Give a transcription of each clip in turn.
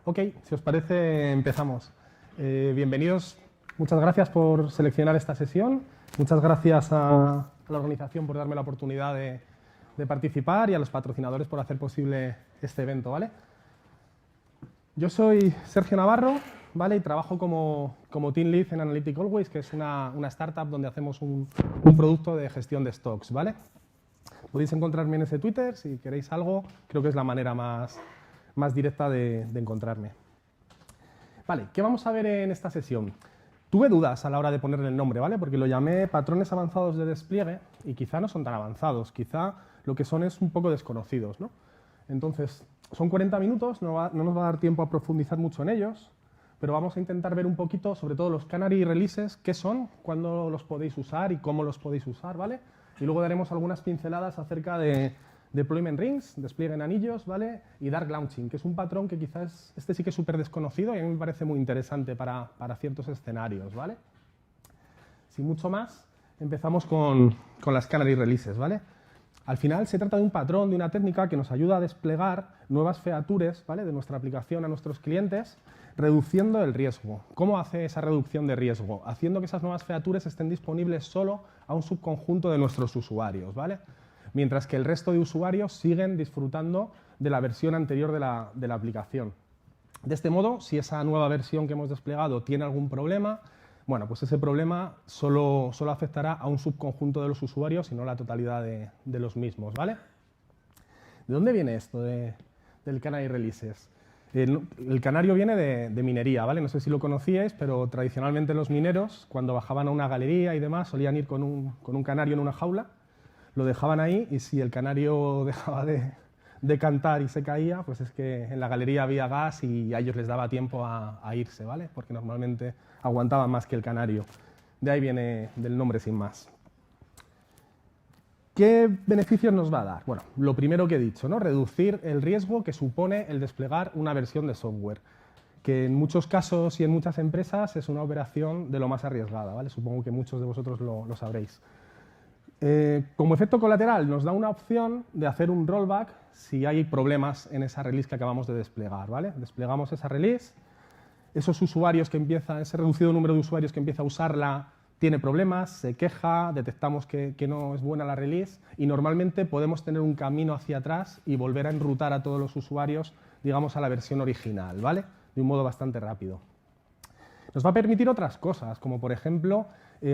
Ok, si os parece, empezamos. Bienvenidos, muchas gracias por seleccionar esta sesión, muchas gracias a la organización por darme la oportunidad de participar y a los patrocinadores por hacer posible este evento, ¿vale? Yo soy Sergio Navarro, ¿vale? Y trabajo como Team Lead en Analytic Always, que es una startup donde hacemos un producto de gestión de stocks, ¿vale? Podéis encontrarme en ese Twitter, si queréis algo, creo que es la manera más directa de encontrarme. Vale, ¿qué vamos a ver en esta sesión? Tuve dudas a la hora de ponerle el nombre, ¿vale? Porque lo llamé patrones avanzados de despliegue y quizá no son tan avanzados, quizá lo que son es un poco desconocidos, ¿no? Entonces, son 40 minutos, no nos va a dar tiempo a profundizar mucho en ellos, pero vamos a intentar ver un poquito, sobre todo los Canary Releases, qué son, cuándo los podéis usar y cómo los podéis usar, ¿vale? Y luego daremos algunas pinceladas acerca de Deployment Rings, despliegue en anillos, ¿vale? Y Dark Launching, que es un patrón que quizás este sí que es súper desconocido y a mí me parece muy interesante para ciertos escenarios, ¿vale? Sin mucho más, empezamos con las Canary Releases, ¿vale? Al final se trata de un patrón, de una técnica que nos ayuda a desplegar nuevas features, ¿vale? De nuestra aplicación a nuestros clientes, reduciendo el riesgo. ¿Cómo hace esa reducción de riesgo? Haciendo que esas nuevas features estén disponibles solo a un subconjunto de nuestros usuarios, ¿vale? Mientras que el resto de usuarios siguen disfrutando de la versión anterior de la aplicación. De este modo, si esa nueva versión que hemos desplegado tiene algún problema, bueno, pues ese problema solo afectará a un subconjunto de los usuarios y no a la totalidad de los mismos, ¿vale? ¿De dónde viene esto del Canary Releases? El canario viene de minería, ¿vale? No sé si lo conocíais, pero tradicionalmente los mineros, cuando bajaban a una galería y demás, solían ir con un canario en una jaula, lo dejaban ahí y si el canario dejaba de cantar y se caía, pues es que en la galería había gas y a ellos les daba tiempo a irse, ¿vale? Porque normalmente aguantaban más que el canario. De ahí viene del nombre sin más. ¿Qué beneficios nos va a dar? Bueno, lo primero que he dicho, ¿no? Reducir el riesgo que supone el desplegar una versión de software, que en muchos casos y en muchas empresas es una operación de lo más arriesgada, ¿vale? Supongo que muchos de vosotros lo sabréis. Como efecto colateral nos da una opción de hacer un rollback si hay problemas en esa release que acabamos de desplegar, ¿vale? Desplegamos esa release, esos usuarios que empiezan, ese reducido número de usuarios que empieza a usarla tiene problemas, se queja, detectamos que no es buena la release y normalmente podemos tener un camino hacia atrás y volver a enrutar a todos los usuarios, digamos, a la versión original, ¿vale? De un modo bastante rápido. Nos va a permitir otras cosas, como por ejemplo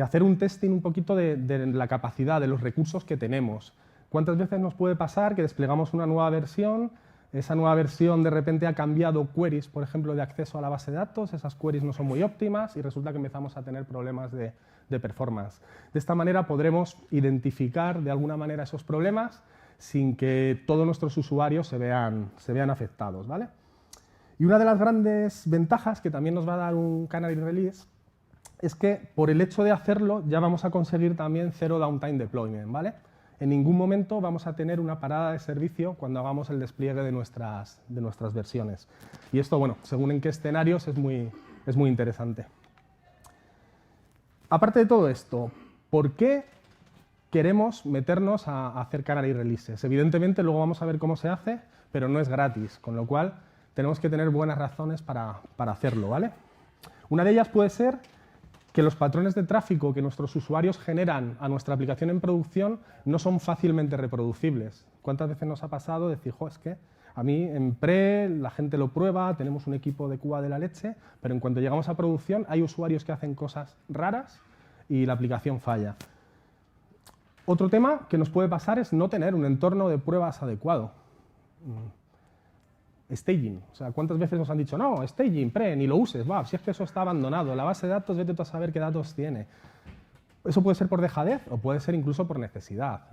hacer un testing un poquito de la capacidad, de los recursos que tenemos. ¿Cuántas veces nos puede pasar que desplegamos una nueva versión, esa nueva versión de repente ha cambiado queries, por ejemplo, de acceso a la base de datos, esas queries no son muy óptimas y resulta que empezamos a tener problemas de performance? De esta manera podremos identificar de alguna manera esos problemas sin que todos nuestros usuarios se vean afectados, ¿vale? Y una de las grandes ventajas que también nos va a dar un Canary Release es que por el hecho de hacerlo ya vamos a conseguir también cero downtime deployment, ¿vale? En ningún momento vamos a tener una parada de servicio cuando hagamos el despliegue de nuestras versiones. Y esto, bueno, según en qué escenarios es muy interesante. Aparte de todo esto, ¿por qué queremos meternos a hacer Canary Releases? Evidentemente luego vamos a ver cómo se hace, pero no es gratis, con lo cual tenemos que tener buenas razones para hacerlo, ¿vale? Una de ellas puede ser que los patrones de tráfico que nuestros usuarios generan a nuestra aplicación en producción no son fácilmente reproducibles. ¿Cuántas veces nos ha pasado decir, jo, es que a mí en pre la gente lo prueba, tenemos un equipo de Cuba de la leche, pero en cuanto llegamos a producción hay usuarios que hacen cosas raras y la aplicación falla? Otro tema que nos puede pasar es no tener un entorno de pruebas adecuado. Staging, o sea, ¿cuántas veces nos han dicho, no, staging, pre, ni lo uses, va, si es que eso está abandonado, la base de datos, vete tú a saber qué datos tiene? Eso puede ser por dejadez o puede ser incluso por necesidad.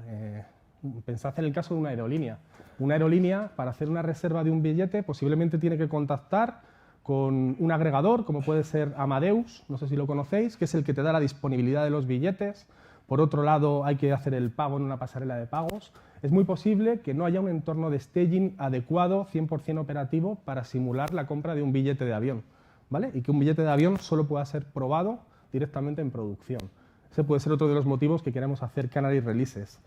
Pensad en el caso de una aerolínea. Una aerolínea, para hacer una reserva de un billete, posiblemente tiene que contactar con un agregador, como puede ser Amadeus, no sé si lo conocéis, que es el que te da la disponibilidad de los billetes. Por otro lado, hay que hacer el pago en una pasarela de pagos. Es muy posible que no haya un entorno de staging adecuado, 100% operativo, para simular la compra de un billete de avión, ¿vale? Y que un billete de avión solo pueda ser probado directamente en producción. Ese puede ser otro de los motivos que queremos hacer Canary Releases.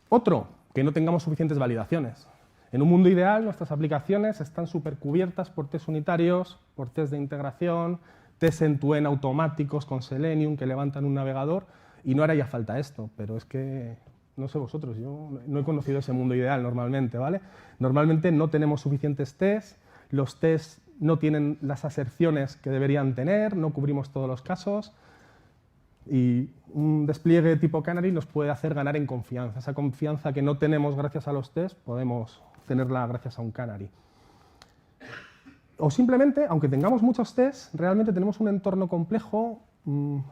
Otro, que no tengamos suficientes validaciones. En un mundo ideal, nuestras aplicaciones están súper cubiertas por test unitarios, por test de integración, test end-to-end automáticos con Selenium que levantan un navegador, y no haría falta esto, pero es que, no sé vosotros, yo no he conocido ese mundo ideal normalmente, ¿vale? Normalmente no tenemos suficientes tests, los tests no tienen las aserciones que deberían tener, no cubrimos todos los casos, y un despliegue tipo Canary nos puede hacer ganar en confianza. Esa confianza que no tenemos gracias a los tests, podemos tenerla gracias a un Canary. O simplemente, aunque tengamos muchos tests, realmente tenemos un entorno complejo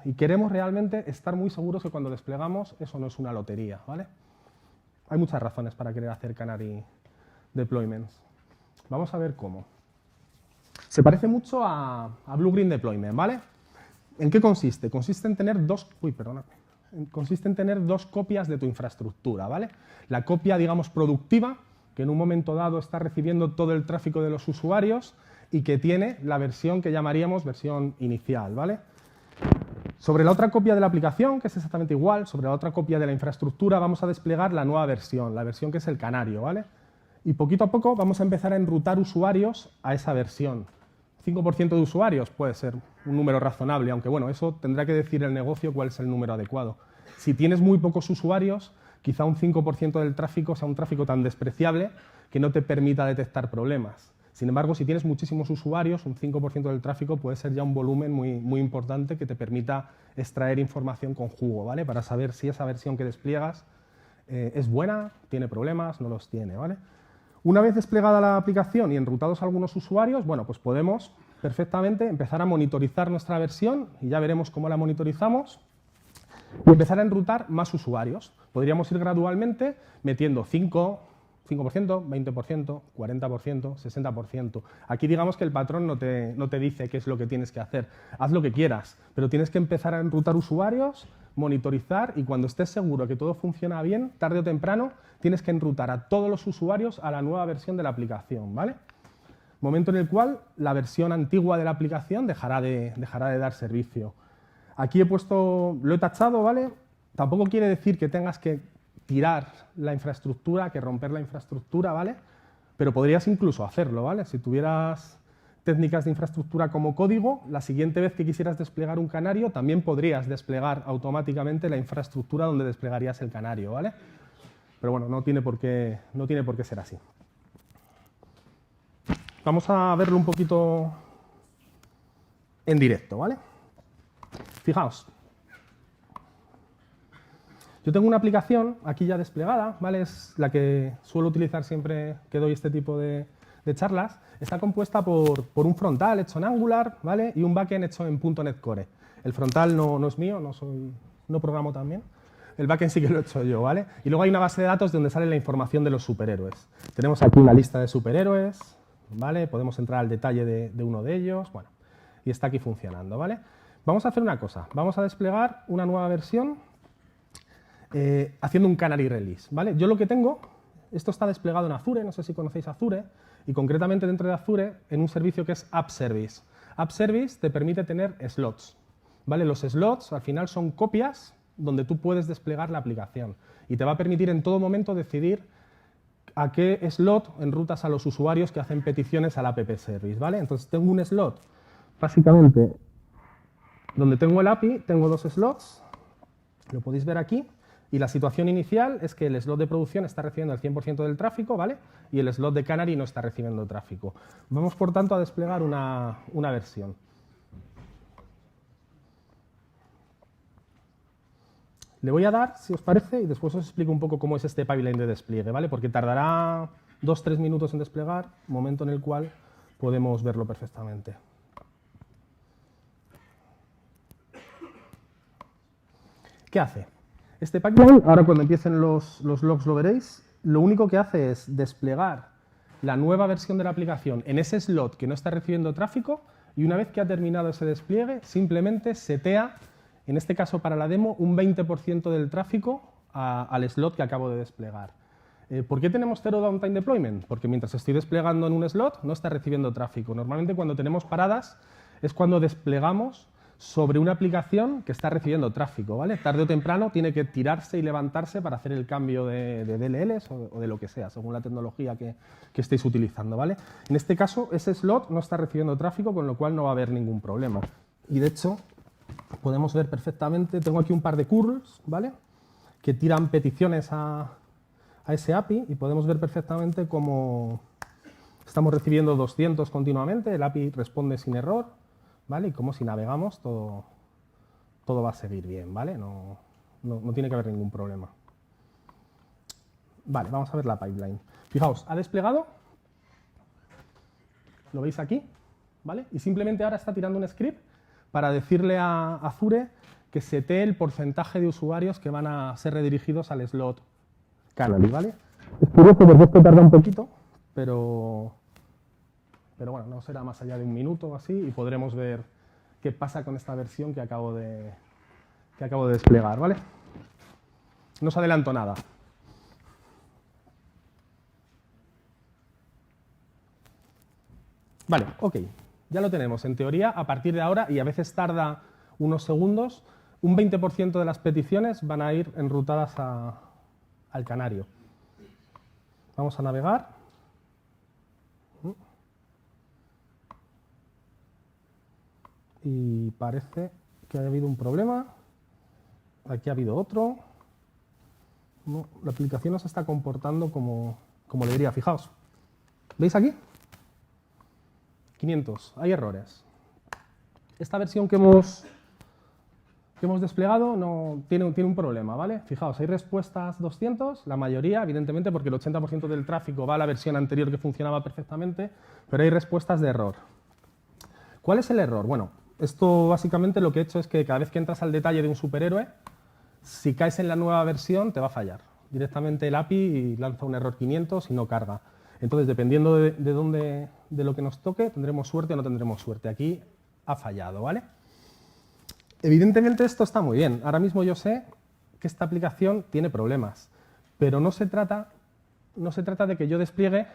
y queremos realmente estar muy seguros que cuando desplegamos eso no es una lotería, ¿vale? Hay muchas razones para querer hacer Canary deployments. Vamos a ver cómo. Se parece mucho a Blue-Green Deployment, ¿vale? ¿En qué consiste? Consiste en tener dos copias de tu infraestructura, ¿vale? La copia, digamos, productiva, que en un momento dado está recibiendo todo el tráfico de los usuarios y que tiene la versión que llamaríamos versión inicial, ¿vale? Sobre la otra copia de la aplicación, que es exactamente igual, sobre la otra copia de la infraestructura vamos a desplegar la nueva versión, la versión que es el canario, ¿vale? Y poquito a poco vamos a empezar a enrutar usuarios a esa versión. 5% de usuarios puede ser un número razonable, aunque bueno, eso tendrá que decir el negocio cuál es el número adecuado. Si tienes muy pocos usuarios, quizá un 5% del tráfico sea un tráfico tan despreciable que no te permita detectar problemas. Sin embargo, si tienes muchísimos usuarios, un 5% del tráfico puede ser ya un volumen muy importante que te permita extraer información con jugo, ¿vale? Para saber si esa versión que despliegas es buena, tiene problemas, no los tiene, ¿vale? Una vez desplegada la aplicación y enrutados algunos usuarios, bueno, pues podemos perfectamente empezar a monitorizar nuestra versión y ya veremos cómo la monitorizamos y empezar a enrutar más usuarios. Podríamos ir gradualmente metiendo 5%, 20%, 40%, 60%. Aquí digamos que el patrón no te dice qué es lo que tienes que hacer. Haz lo que quieras, pero tienes que empezar a enrutar usuarios, monitorizar y cuando estés seguro que todo funciona bien, tarde o temprano, tienes que enrutar a todos los usuarios a la nueva versión de la aplicación, ¿vale? Momento en el cual la versión antigua de la aplicación dejará de dar servicio. Aquí lo he tachado, ¿vale? Tampoco quiere decir que tengas que tirar la infraestructura, que romper la infraestructura, ¿vale? Pero podrías incluso hacerlo, ¿vale? Si tuvieras técnicas de infraestructura como código, la siguiente vez que quisieras desplegar un canario, también podrías desplegar automáticamente la infraestructura donde desplegarías el canario, ¿vale? Pero bueno, no tiene por qué ser así. Vamos a verlo un poquito en directo, ¿vale? Fijaos. Yo tengo una aplicación aquí ya desplegada, ¿vale? Es la que suelo utilizar siempre que doy este tipo de charlas. Está compuesta por un frontal hecho en Angular, ¿vale? Y un backend hecho en .NET Core. El frontal no es mío, no programo también. El backend sí que lo he hecho yo, ¿vale? Y luego hay una base de datos donde sale la información de los superhéroes. Tenemos aquí una lista de superhéroes, ¿vale? Podemos entrar al detalle de uno de ellos, bueno, y está aquí funcionando, ¿vale? Vamos a hacer una cosa, vamos a desplegar una nueva versión haciendo un Canary Release, ¿vale? Yo lo que tengo, esto está desplegado en Azure, no sé si conocéis Azure, y concretamente dentro de Azure en un servicio que es App Service. App Service te permite tener slots, ¿vale? Los slots al final son copias donde tú puedes desplegar la aplicación y te va a permitir en todo momento decidir a qué slot enrutas a los usuarios que hacen peticiones al App Service, ¿vale? Entonces tengo un slot, básicamente, donde tengo el API, tengo dos slots, lo podéis ver aquí, y la situación inicial es que el slot de producción está recibiendo el 100% del tráfico, ¿vale? Y el slot de Canary no está recibiendo tráfico. Vamos, por tanto, a desplegar una versión. Le voy a dar, si os parece, y después os explico un poco cómo es este pipeline de despliegue, ¿vale? Porque tardará 2-3 minutos en desplegar, momento en el cual podemos verlo perfectamente. ¿Qué hace? Este pipeline, ahora cuando empiecen los logs lo veréis, lo único que hace es desplegar la nueva versión de la aplicación en ese slot que no está recibiendo tráfico y una vez que ha terminado ese despliegue, simplemente setea, en este caso para la demo, un 20% del tráfico al slot que acabo de desplegar. ¿Por qué tenemos Zero Downtime Deployment? Porque mientras estoy desplegando en un slot no está recibiendo tráfico. Normalmente cuando tenemos paradas es cuando desplegamos sobre una aplicación que está recibiendo tráfico, ¿vale? Tarde o temprano tiene que tirarse y levantarse para hacer el cambio de DLLs o de lo que sea, según la tecnología que estéis utilizando, ¿vale? En este caso, ese slot no está recibiendo tráfico, con lo cual no va a haber ningún problema. Y de hecho, podemos ver perfectamente, tengo aquí un par de curls, ¿vale?, que tiran peticiones a ese API y podemos ver perfectamente cómo estamos recibiendo 200 continuamente, el API responde sin error, ¿vale? Y como si navegamos todo va a seguir bien, ¿vale? No tiene que haber ningún problema. Vale, vamos a ver la pipeline. Fijaos, ha desplegado, lo veis aquí, ¿vale? Y simplemente ahora está tirando un script para decirle a Azure que setee el porcentaje de usuarios que van a ser redirigidos al slot Canary, ¿vale? Es curioso porque esto tarda un poquito, pero bueno, no será más allá de un minuto o así y podremos ver qué pasa con esta versión que acabo de desplegar, ¿vale? No os adelanto nada. Vale, ok, ya lo tenemos. En teoría, a partir de ahora, y a veces tarda unos segundos, un 20% de las peticiones van a ir enrutadas al canario. Vamos a navegar. Y parece que ha habido un problema. Aquí ha habido otro. No, la aplicación no se está comportando como debería. Fijaos. ¿Veis aquí? 500. Hay errores. Esta versión que hemos desplegado tiene un problema, ¿vale? Fijaos, hay respuestas 200, la mayoría, evidentemente, porque el 80% del tráfico va a la versión anterior que funcionaba perfectamente, pero hay respuestas de error. ¿Cuál es el error? Bueno, esto básicamente lo que he hecho es que cada vez que entras al detalle de un superhéroe, si caes en la nueva versión te va a fallar. Directamente el API lanza un error 500 y no carga. Entonces, dependiendo de lo que nos toque, tendremos suerte o no tendremos suerte. Aquí ha fallado, ¿vale? Evidentemente esto está muy bien. Ahora mismo yo sé que esta aplicación tiene problemas, pero no se trata de que yo despliegue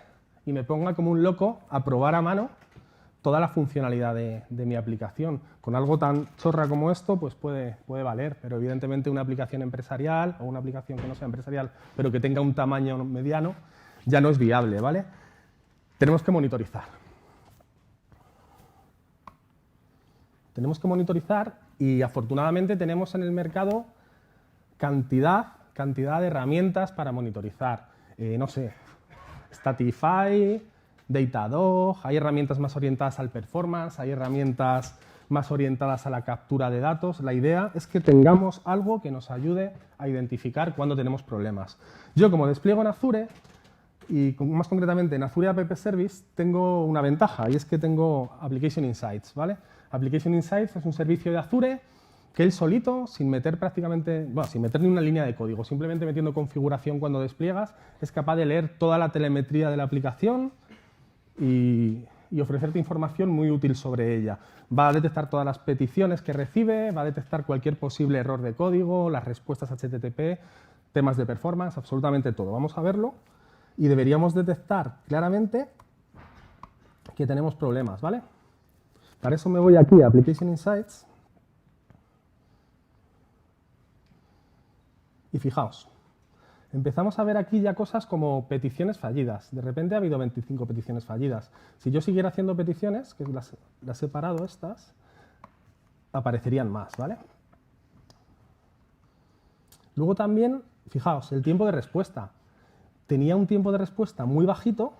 y me ponga como un loco a probar a mano toda la funcionalidad de mi aplicación. Con algo tan chorra como esto, pues puede valer, pero evidentemente una aplicación empresarial o una aplicación que no sea empresarial, pero que tenga un tamaño mediano, ya no es viable, ¿vale? Tenemos que monitorizar. Tenemos que monitorizar y afortunadamente tenemos en el mercado cantidad de herramientas para monitorizar. No sé, Statify, Datadog, hay herramientas más orientadas al performance, hay herramientas más orientadas a la captura de datos. La idea es que tengamos algo que nos ayude a identificar cuando tenemos problemas. Yo, como despliego en Azure, y más concretamente en Azure App Service, tengo una ventaja, y es que tengo Application Insights, ¿vale? Application Insights es un servicio de Azure que él solito, sin meter ni una línea de código, simplemente metiendo configuración cuando despliegas, es capaz de leer toda la telemetría de la aplicación y ofrecerte información muy útil sobre ella. Va a detectar todas las peticiones que recibe, va a detectar cualquier posible error de código, las respuestas HTTP, temas de performance, absolutamente todo. Vamos a verlo y deberíamos detectar claramente que tenemos problemas, ¿vale? Para eso me voy aquí a Application Insights y fijaos, empezamos a ver aquí ya cosas como peticiones fallidas. De repente ha habido 25 peticiones fallidas. Si yo siguiera haciendo peticiones, que las he parado estas, aparecerían más, ¿vale? Luego también, fijaos, el tiempo de respuesta. Tenía un tiempo de respuesta muy bajito,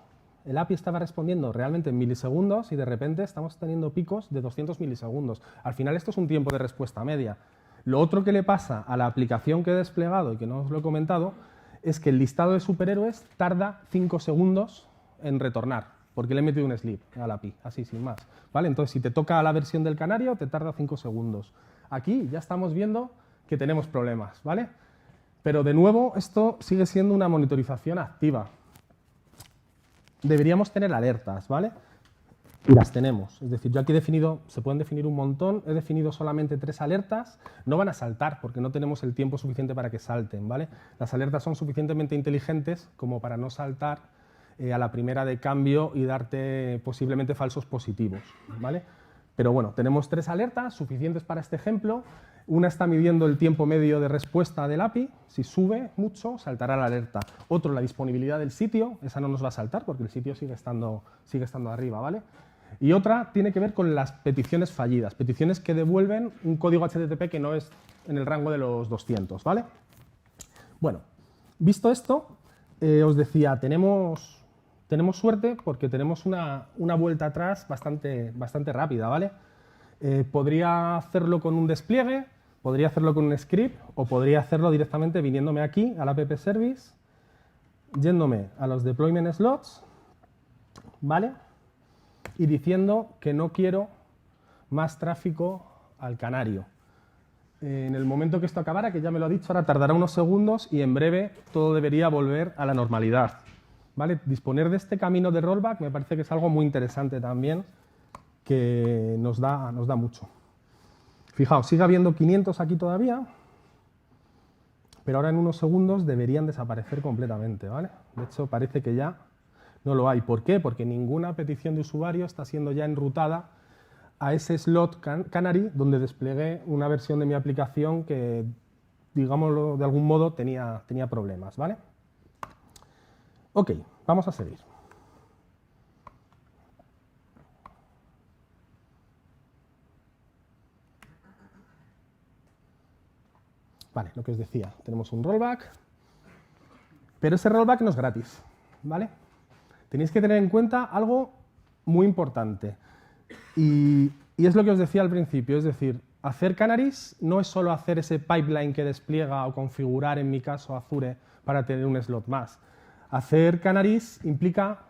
el API estaba respondiendo realmente en milisegundos y de repente estamos teniendo picos de 200 milisegundos. Al final esto es un tiempo de respuesta media. Lo otro que le pasa a la aplicación que he desplegado y que no os lo he comentado es que el listado de superhéroes tarda 5 segundos en retornar, porque le he metido un sleep al API, así sin más, ¿vale? Entonces, si te toca la versión del canario, te tarda 5 segundos. Aquí ya estamos viendo que tenemos problemas, ¿vale? Pero de nuevo, esto sigue siendo una monitorización activa. Deberíamos tener alertas, ¿vale? Y las tenemos. Es decir, yo aquí he definido, se pueden definir un montón, he definido solamente 3 alertas, no van a saltar porque no tenemos el tiempo suficiente para que salten, ¿vale? Las alertas son suficientemente inteligentes como para no saltar a la primera de cambio y darte posiblemente falsos positivos, ¿vale? Pero bueno, tenemos 3 alertas suficientes para este ejemplo. Una está midiendo el tiempo medio de respuesta del API. Si sube mucho, saltará la alerta. Otro, la disponibilidad del sitio. Esa no nos va a saltar porque el sitio sigue estando arriba, ¿vale? Y otra tiene que ver con las peticiones fallidas, peticiones que devuelven un código HTTP que no es en el rango de los 200, ¿vale? Bueno, visto esto, os decía, tenemos suerte porque tenemos una vuelta atrás bastante rápida, ¿vale? Podría hacerlo con un despliegue, podría hacerlo con un script o podría hacerlo directamente viniéndome aquí al app service, yéndome a los deployment slots, ¿vale? Y diciendo que no quiero más tráfico al canario. En el momento que esto acabara, que ya me lo ha dicho, ahora tardará unos segundos y en breve todo debería volver a la normalidad, ¿vale? Disponer de este camino de rollback me parece que es algo muy interesante también, que nos da mucho. Fijaos, sigue habiendo 500 aquí todavía, pero ahora en unos segundos deberían desaparecer completamente, ¿vale? De hecho, parece que ya no lo hay. ¿Por qué? Porque ninguna petición de usuario está siendo ya enrutada a ese slot canary donde desplegué una versión de mi aplicación que, digámoslo de algún modo, tenía problemas, ¿vale? Ok, vamos a seguir. Vale, lo que os decía, tenemos un rollback, pero ese rollback no es gratis, ¿vale? Tenéis que tener en cuenta algo muy importante. Y es lo que os decía al principio, es decir, hacer canaries no es solo hacer ese pipeline que despliega o configurar, en mi caso, Azure para tener un slot más. Hacer canaries implica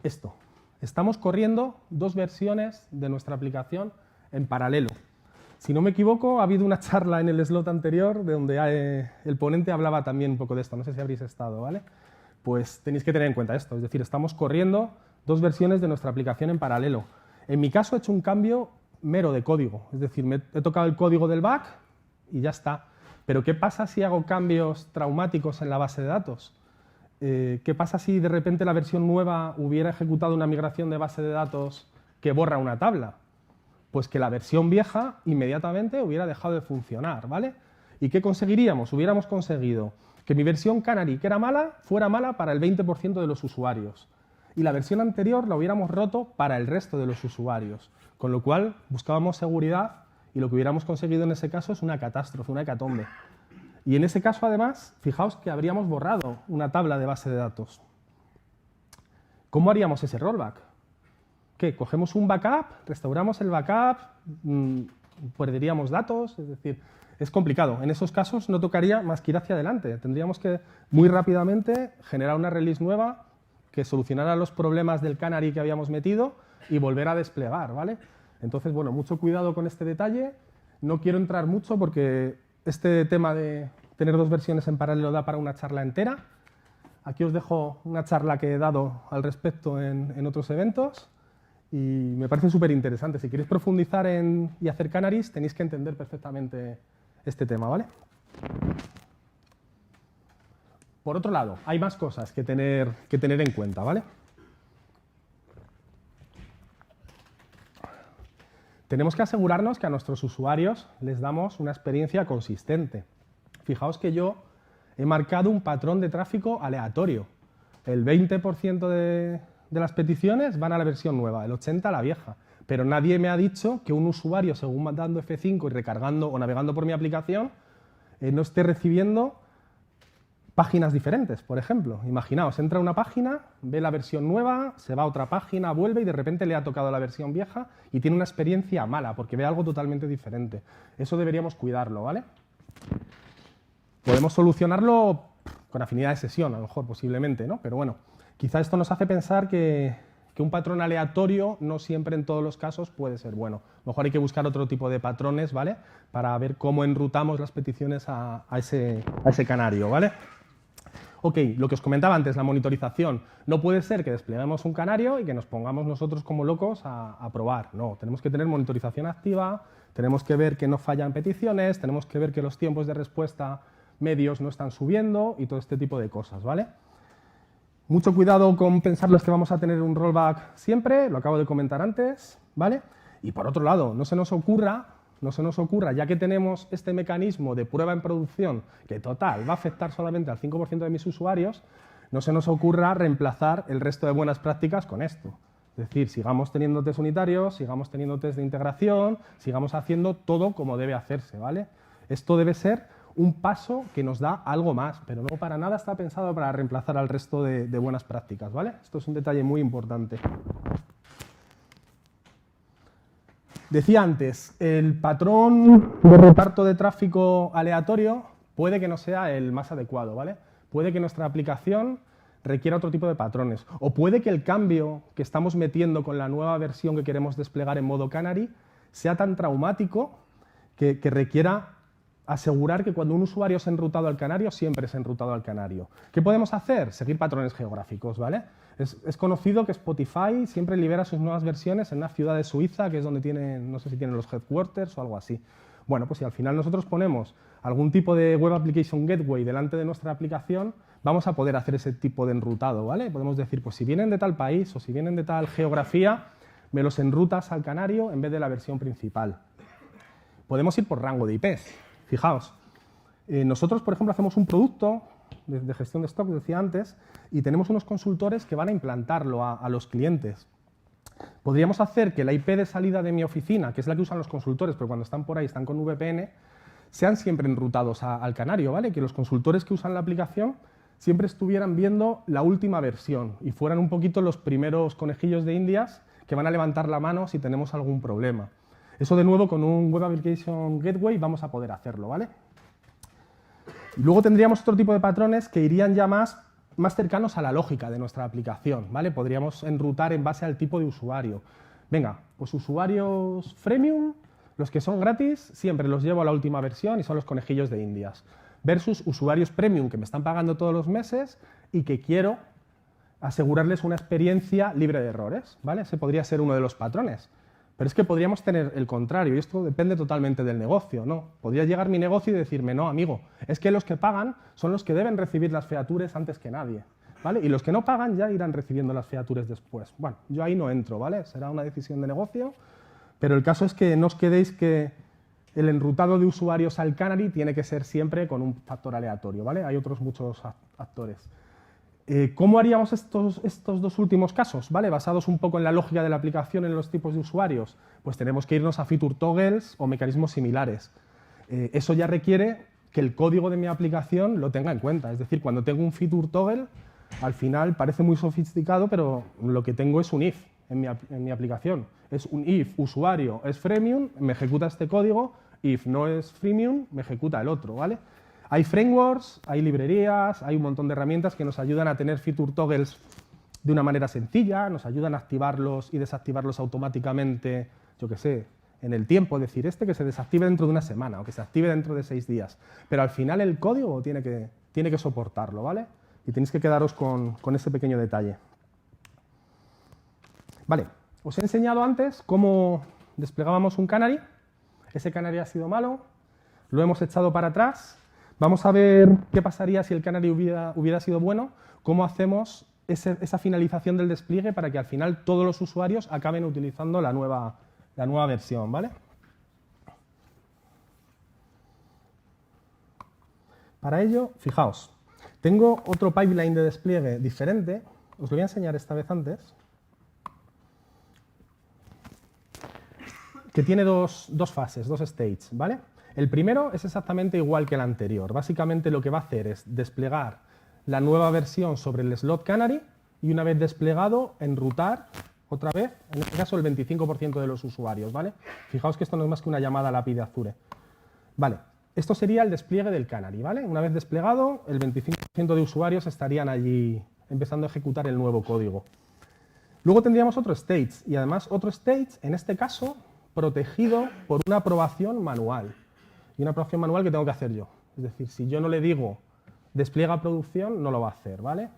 esto. Estamos corriendo 2 versiones de nuestra aplicación en paralelo. Si no me equivoco, ha habido una charla en el slot anterior de donde el ponente hablaba también un poco de esto. No sé si habréis estado, ¿vale? Pues tenéis que tener en cuenta esto. Es decir, estamos corriendo 2 versiones de nuestra aplicación en paralelo. En mi caso he hecho un cambio mero de código. Es decir, he tocado el código del back y ya está. Pero ¿qué pasa si hago cambios traumáticos en la base de datos? ¿Qué pasa si de repente la versión nueva hubiera ejecutado una migración de base de datos que borra una tabla? Pues que la versión vieja inmediatamente hubiera dejado de funcionar, ¿vale? ¿Y qué conseguiríamos? Hubiéramos conseguido que mi versión canary, que era mala, fuera mala para el 20% de los usuarios. Y la versión anterior la hubiéramos roto para el resto de los usuarios. Con lo cual buscábamos seguridad y lo que hubiéramos conseguido en ese caso es una catástrofe, una hecatombe. Y en ese caso, además, fijaos que habríamos borrado una tabla de base de datos. ¿Cómo haríamos ese rollback? ¿Qué? ¿Cogemos un backup? ¿Restauramos el backup? ¿Perderíamos datos? Es decir, es complicado. En esos casos no tocaría más que ir hacia adelante. Tendríamos que muy rápidamente generar una release nueva que solucionara los problemas del canary que habíamos metido y volver a desplegar, ¿vale? Entonces, bueno, mucho cuidado con este detalle. No quiero entrar mucho porque este tema de tener 2 versiones en paralelo da para una charla entera. Aquí os dejo una charla que he dado al respecto en otros eventos. Y me parece súper interesante. Si queréis profundizar y hacer canaries, tenéis que entender perfectamente este tema, ¿vale? Por otro lado, hay más cosas que tener en cuenta, ¿vale? Tenemos que asegurarnos que a nuestros usuarios les damos una experiencia consistente. Fijaos que yo he marcado un patrón de tráfico aleatorio. El 20% de las peticiones van a la versión nueva, el 80% a la vieja. Pero nadie me ha dicho que un usuario, según dando F5 y recargando o navegando por mi aplicación, no esté recibiendo páginas diferentes, por ejemplo. Imaginaos, entra a una página, ve la versión nueva, se va a otra página, vuelve y de repente le ha tocado la versión vieja y tiene una experiencia mala porque ve algo totalmente diferente. Eso deberíamos cuidarlo, ¿vale? Podemos solucionarlo con afinidad de sesión, a lo mejor, posiblemente, ¿no? Pero bueno, quizá esto nos hace pensar que un patrón aleatorio no siempre en todos los casos puede ser bueno. A lo mejor hay que buscar otro tipo de patrones, ¿vale? Para ver cómo enrutamos las peticiones a ese canario, ¿vale? Ok, lo que os comentaba antes, la monitorización. No puede ser que despleguemos un canario y que nos pongamos nosotros como locos a probar. No, tenemos que tener monitorización activa, tenemos que ver que no fallan peticiones, tenemos que ver que los tiempos de respuesta medios no están subiendo y todo este tipo de cosas, ¿vale? Mucho cuidado con pensar los que vamos a tener un rollback siempre, lo acabo de comentar antes, ¿vale? Y por otro lado, no se nos ocurra, ya que tenemos este mecanismo de prueba en producción, que total va a afectar solamente al 5% de mis usuarios, no se nos ocurra reemplazar el resto de buenas prácticas con esto. Es decir, sigamos teniendo test unitarios, sigamos teniendo test de integración, sigamos haciendo todo como debe hacerse, ¿vale? Esto debe ser un paso que nos da algo más, pero no para nada está pensado para reemplazar al resto de buenas prácticas, ¿vale? Esto es un detalle muy importante. Decía antes, el patrón de reparto de tráfico aleatorio puede que no sea el más adecuado, ¿vale? Puede que nuestra aplicación requiera otro tipo de patrones, o puede que el cambio que estamos metiendo con la nueva versión que queremos desplegar en modo Canary sea tan traumático que requiera asegurar que cuando un usuario es enrutado al canario, siempre es enrutado al canario. ¿Qué podemos hacer? Seguir patrones geográficos, ¿vale? Es conocido que Spotify siempre libera sus nuevas versiones en una ciudad de Suiza, que es donde tienen, no sé si tienen los headquarters o algo así. Bueno, pues si al final nosotros ponemos algún tipo de Web Application Gateway delante de nuestra aplicación, vamos a poder hacer ese tipo de enrutado, ¿vale? Podemos decir, pues si vienen de tal país o si vienen de tal geografía, me los enrutas al canario en vez de la versión principal. Podemos ir por rango de IPs. Fijaos, nosotros, por ejemplo, hacemos un producto de gestión de stock, decía antes, y tenemos unos consultores que van a implantarlo a los clientes. Podríamos hacer que la IP de salida de mi oficina, que es la que usan los consultores, pero cuando están por ahí están con VPN, sean siempre enrutados al canario, ¿vale? Que los consultores que usan la aplicación siempre estuvieran viendo la última versión y fueran un poquito los primeros conejillos de Indias que van a levantar la mano si tenemos algún problema. Eso, de nuevo, con un Web Application Gateway vamos a poder hacerlo, ¿vale? Y luego tendríamos otro tipo de patrones que irían ya más cercanos a la lógica de nuestra aplicación, ¿vale? Podríamos enrutar en base al tipo de usuario. Venga, pues usuarios freemium, los que son gratis, siempre los llevo a la última versión y son los conejillos de Indias. Versus usuarios premium que me están pagando todos los meses y que quiero asegurarles una experiencia libre de errores, ¿vale? Ese podría ser uno de los patrones. Pero es que podríamos tener el contrario, y esto depende totalmente del negocio, ¿no? Podría llegar mi negocio y decirme, no, amigo, es que los que pagan son los que deben recibir las features antes que nadie, ¿vale? Y los que no pagan ya irán recibiendo las features después. Bueno, yo ahí no entro, ¿vale? Será una decisión de negocio, pero el caso es que no os quedéis que el enrutado de usuarios al Canary tiene que ser siempre con un factor aleatorio, ¿vale? Hay otros muchos actores. ¿Cómo haríamos estos dos últimos casos? ¿Vale? Basados un poco en la lógica de la aplicación en los tipos de usuarios, pues tenemos que irnos a feature toggles o mecanismos similares. Eso ya requiere que el código de mi aplicación lo tenga en cuenta. Es decir, cuando tengo un feature toggle, al final parece muy sofisticado, pero lo que tengo es un if en mi aplicación. Es un if usuario es freemium, me ejecuta este código, if no es freemium, me ejecuta el otro, ¿vale? Hay frameworks, hay librerías, hay un montón de herramientas que nos ayudan a tener feature toggles de una manera sencilla, nos ayudan a activarlos y desactivarlos automáticamente, yo qué sé, en el tiempo, es decir, que se desactive dentro de una semana o que se active dentro de 6 días. Pero al final el código tiene que soportarlo, ¿vale? Y tenéis que quedaros con ese pequeño detalle. Vale, os he enseñado antes cómo desplegábamos un Canary. Ese Canary ha sido malo, lo hemos echado para atrás. Vamos a ver qué pasaría si el Canary hubiera sido bueno, cómo hacemos esa finalización del despliegue para que al final todos los usuarios acaben utilizando la nueva versión, ¿vale? Para ello, fijaos, tengo otro pipeline de despliegue diferente, os lo voy a enseñar esta vez antes, que tiene dos fases, dos stages, ¿vale? El primero es exactamente igual que el anterior. Básicamente lo que va a hacer es desplegar la nueva versión sobre el slot Canary y una vez desplegado, enrutar otra vez, en este caso el 25% de los usuarios, ¿vale? Fijaos que esto no es más que una llamada a la API de Azure. Vale, esto sería el despliegue del Canary, ¿vale? Una vez desplegado, el 25% de usuarios estarían allí empezando a ejecutar el nuevo código. Luego tendríamos otro stage, y además otro stage, en este caso, protegido por una aprobación manual. Y una aprobación manual que tengo que hacer yo. Es decir, si yo no le digo despliega a producción, no lo va a hacer, ¿vale?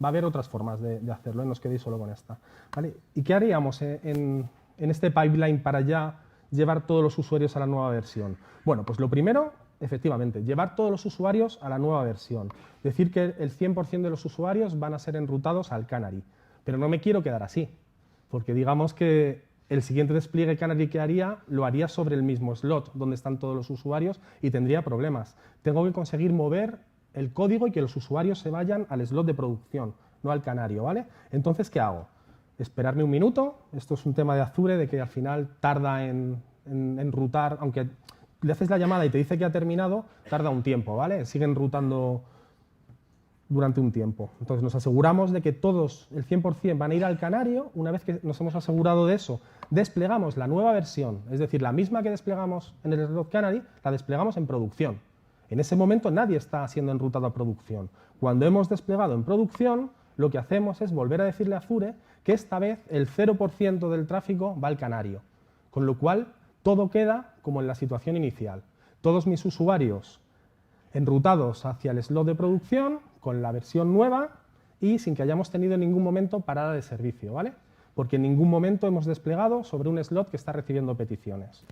Va a haber otras formas de hacerlo, no os quedéis solo con esta, ¿vale? ¿Y qué haríamos en este pipeline para ya llevar todos los usuarios a la nueva versión? Bueno, pues lo primero, efectivamente, llevar todos los usuarios a la nueva versión. Decir que el 100% de los usuarios van a ser enrutados al Canary. Pero no me quiero quedar así, porque digamos que el siguiente despliegue Canary que haría, lo haría sobre el mismo slot donde están todos los usuarios y tendría problemas. Tengo que conseguir mover el código y que los usuarios se vayan al slot de producción, no al canario, ¿vale? Entonces, ¿qué hago? Esperarme un minuto. Esto es un tema de Azure, de que al final tarda en rutar, aunque le haces la llamada y te dice que ha terminado, tarda un tiempo, ¿vale? Siguen rutando durante un tiempo. Entonces nos aseguramos de que todos, el 100%, van a ir al canario. Una vez que nos hemos asegurado de eso, desplegamos la nueva versión, es decir, la misma que desplegamos en el slot canary, la desplegamos en producción. En ese momento nadie está siendo enrutado a producción. Cuando hemos desplegado en producción, lo que hacemos es volver a decirle a Azure que esta vez el 0% del tráfico va al canario, con lo cual todo queda como en la situación inicial. Todos mis usuarios enrutados hacia el slot de producción con la versión nueva y sin que hayamos tenido en ningún momento parada de servicio, ¿vale? Porque en ningún momento hemos desplegado sobre un slot que está recibiendo peticiones.